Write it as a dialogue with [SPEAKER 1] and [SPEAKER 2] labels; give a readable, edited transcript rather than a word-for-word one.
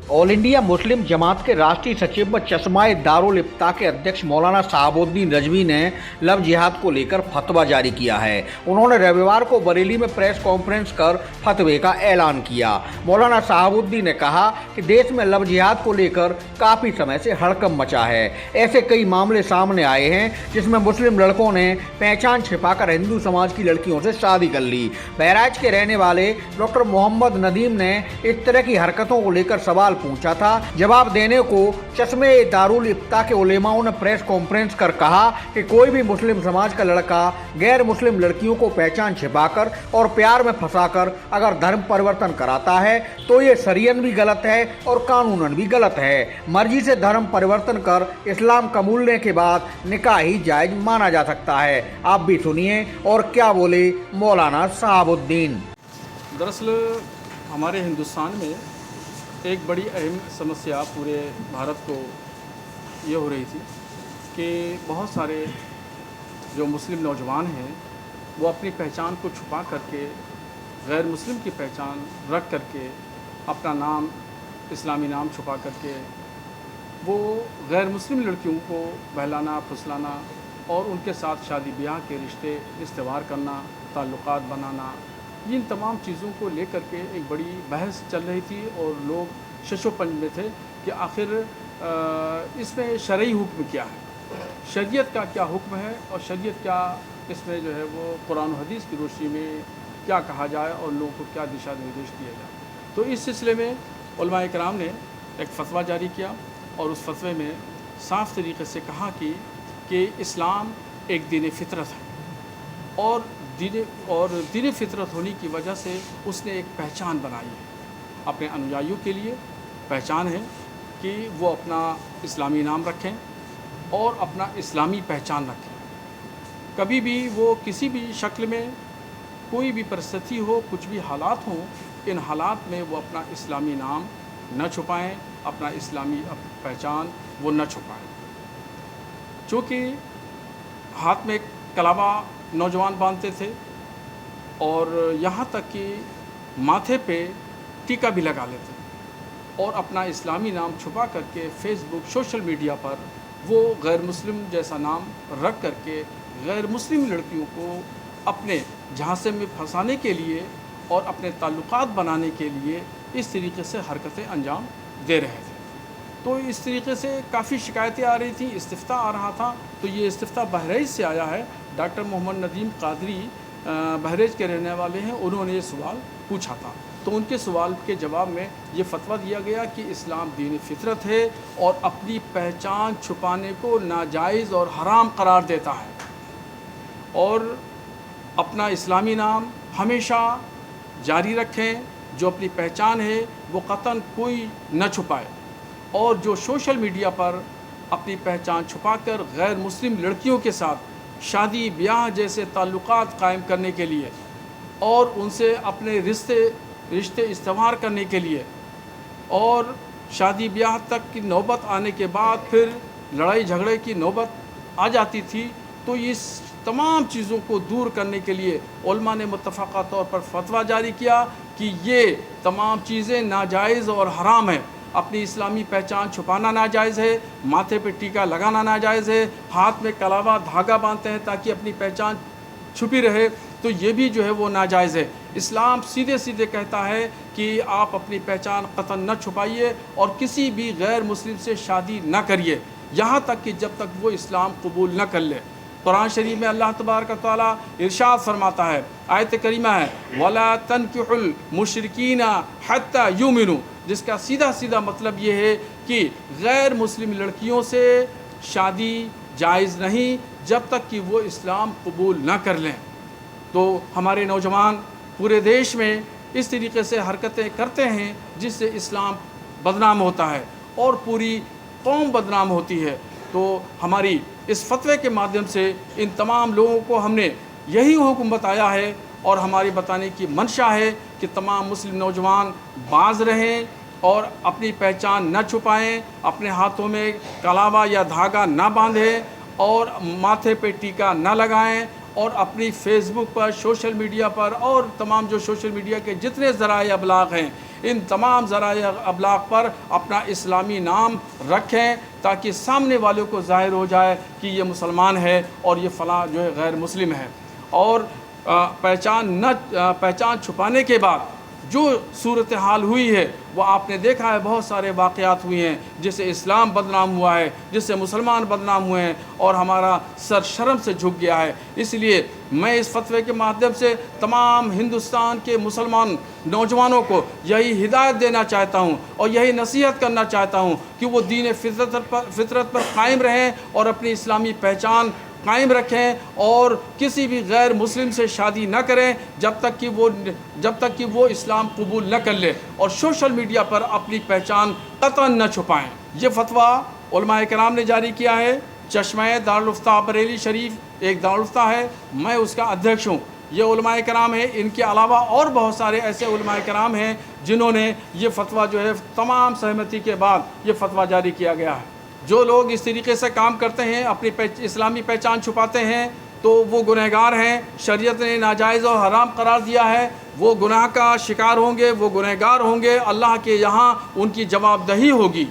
[SPEAKER 1] All India Muslim जमात के राष्ट्रीय सचिव व चश्माए दारुल इफ्ता के अध्यक्ष मौलाना शहाबुद्दीन रजवी ने लव जिहाद को लेकर फतवा जारी किया है। उन्होंने रविवार को बरेली में प्रेस कॉन्फ्रेंस कर फतवे का ऐलान किया। मौलाना शहाबुद्दीन ने कहा कि देश में लव जिहाद को लेकर काफ़ी समय से हड़कंप मचा है। ऐसे कई मामले सामने आए हैं जिसमें मुस्लिम लड़कों ने पहचान छिपाकर हिंदू समाज की लड़कियों से शादी कर ली। बहराइच के रहने वाले डॉक्टर मोहम्मद नदीम ने इस तरह की हरकतों को लेकर सवाल पूछा था। जवाब देने को चश्मे दारुल इफ्ता के उलेमाओं ने प्रेस कॉन्फ्रेंस कर कहा कि कोई भी मुस्लिम समाज का लड़का गैर मुस्लिम लड़कियों को पहचान छिपाकर और प्यार में फंसाकर अगर धर्म परिवर्तन कराता है तो ये शरीयन भी गलत है और कानूनन भी गलत है। मर्जी से धर्म परिवर्तन कर इस्लाम कबूलने के बाद निकाह ही जायज माना जा सकता है। आप भी सुनिए और क्या बोले मौलाना शहाबुद्दीन।
[SPEAKER 2] दरअसल हमारे हिंदुस्तान में एक बड़ी अहम समस्या पूरे भारत को ये हो रही थी कि बहुत सारे जो मुस्लिम नौजवान हैं वो अपनी पहचान को छुपा करके गैर मुस्लिम की पहचान रख करके अपना नाम इस्लामी नाम छुपा करके वो गैर मुस्लिम लड़कियों को बहलाना फुसलाना और उनके साथ शादी ब्याह के रिश्ते इस्तेवार करना, ताल्लुकात बनाना, इन तमाम चीज़ों को लेकर के एक बड़ी बहस चल रही थी और लोग शशोपंज में थे कि आखिर इसमें शरई हुक्म क्या है, शरीयत का क्या हुक्म है और शरीयत क्या इसमें जो है वो कुरान और हदीस की रोशनी में क्या कहा जाए और लोगों को क्या दिशा निर्देश दिया जाए। तो इस सिलसिले में उलमाए किराम ने एक फ़तवा जारी किया और उस फतवे में साफ़ तरीक़े से कहा कि इस्लाम एक दीन फितरत है और दीन फितरत होने की वजह से उसने एक पहचान बनाई है अपने अनुयायियों के लिए। पहचान है कि वो अपना इस्लामी नाम रखें और अपना इस्लामी पहचान रखें। कभी भी वो किसी भी शक्ल में कोई भी परिस्थिति हो, कुछ भी हालात हों, इन हालात में वो अपना इस्लामी नाम न छुपाएं, अपना इस्लामी पहचान वो न छुपाएं। चूँकि हाथ में कलावा नौजवान बांधते थे और यहाँ तक कि माथे पे टीका भी लगा लेते और अपना इस्लामी नाम छुपा करके फेसबुक सोशल मीडिया पर वो गैर मुस्लिम जैसा नाम रख करके गैर मुस्लिम लड़कियों को अपने झांसे में फंसाने के लिए और अपने ताल्लुकात बनाने के लिए इस तरीके से हरकतें अंजाम दे रहे थे। तो इस तरीके से काफ़ी शिकायतें आ रही थी, इस्तिफ्ता आ रहा था। तो ये इस्तिफ्ता बहराइच से आया है। डॉक्टर मोहम्मद नदीम कादरी बहराइच के रहने वाले हैं, उन्होंने ये सवाल पूछा था। तो उनके सवाल के जवाब में ये फतवा दिया गया कि इस्लाम दीन फितरत है और अपनी पहचान छुपाने को नाजायज़ और हराम करार देता है और अपना इस्लामी नाम हमेशा जारी रखें। जो अपनी पहचान है वो कतन कोई न छुपाए और जो सोशल मीडिया पर अपनी पहचान छुपाकर गैर मुस्लिम लड़कियों के साथ शादी ब्याह जैसे ताल्लुकात कायम करने के लिए और उनसे अपने रिश्ते इस्तेमाल करने के लिए और शादी ब्याह तक की नौबत आने के बाद फिर लड़ाई झगड़े की नौबत आ जाती थी। तो इस तमाम चीज़ों को दूर करने के लिए उलमा ने मुत्तफ़क़ा तौर पर फतवा जारी किया कि ये तमाम चीज़ें नाजायज़ और हराम हैं। अपनी इस्लामी पहचान छुपाना नाजायज़ है, माथे पे टीका लगाना नाजायज़ है, हाथ में कलावा धागा बांधते हैं ताकि अपनी पहचान छुपी रहे, तो ये भी जो है वो नाजायज़ है। इस्लाम सीधे सीधे कहता है कि आप अपनी पहचान कतन न छुपाइए और किसी भी गैर मुस्लिम से शादी न करिए, यहाँ तक कि जब तक वो इस्लाम कबूल न कर ले। कुरान शरीफ में अल्लाह तबारक व तआला इरशाद फरमाता है, आयत करीमा है, वला तनकिहुल मुशरिकीना हत्ता युमिनु, जिसका सीधा सीधा मतलब ये है कि गैर मुस्लिम लड़कियों से शादी जायज़ नहीं जब तक कि वो इस्लाम कबूल न कर लें। तो हमारे नौजवान पूरे देश में इस तरीके से हरकतें करते हैं जिससे इस्लाम बदनाम होता है और पूरी कौम बदनाम होती है। तो हमारी इस फतवे के माध्यम से इन तमाम लोगों को हमने यही हुक्म बताया है और हमारी बताने की मंशा है कि तमाम मुस्लिम नौजवान बाज रहें और अपनी पहचान न छुपाएं, अपने हाथों में कलावा या धागा न बांधें और माथे पे टीका न लगाएं और अपनी फेसबुक पर, सोशल मीडिया पर और तमाम जो सोशल मीडिया के जितने ज़राए अबलाग हैं ان تمام ذرائع ابلاغ پر اپنا اسلامی نام رکھیں تاکہ سامنے والوں کو ظاہر ہو جائے کہ یہ مسلمان ہے اور یہ فلاں جو ہے غیر مسلم ہے. اور پہچان چھپانے کے بعد جو صورتحال ہوئی ہے وہ آپ نے دیکھا ہے، بہت سارے واقعات ہوئے ہیں جس سے اسلام بدنام ہوا ہے، جس سے مسلمان بدنام ہوئے ہیں اور ہمارا سر شرم سے جھک گیا ہے. اس لیے میں اس فتوے کے مادھیم سے تمام ہندوستان کے مسلمان نوجوانوں کو یہی ہدایت دینا چاہتا ہوں اور یہی نصیحت کرنا چاہتا ہوں کہ وہ دین فطرت پر قائم رہیں اور اپنی اسلامی پہچان قائم رکھیں اور کسی بھی غیر مسلم سے شادی نہ کریں جب تک کہ وہ اسلام قبول نہ کر لے، اور سوشل میڈیا پر اپنی پہچان قطعاً نہ چھپائیں. یہ فتویٰ علماء کرام نے جاری کیا ہے. چشمہ دارالفتہ بریلی شریف ایک دارالفتہ ہے، میں اس کا ادھیکش ہوں. یہ علماء کرام ہیں، ان کے علاوہ اور بہت سارے ایسے علماء کرام ہیں جنہوں نے یہ فتویٰ جو ہے تمام سہمتی کے بعد یہ فتویٰ جاری کیا گیا ہے. جو لوگ اس طریقے سے کام کرتے ہیں، اپنی اسلامی پہچان چھپاتے ہیں، تو وہ گنہگار ہیں. شریعت نے ناجائز اور حرام قرار دیا ہے. وہ گناہ کا شکار ہوں گے، وہ گنہگار ہوں گے. اللہ کے یہاں ان کی جواب دہی ہوگی.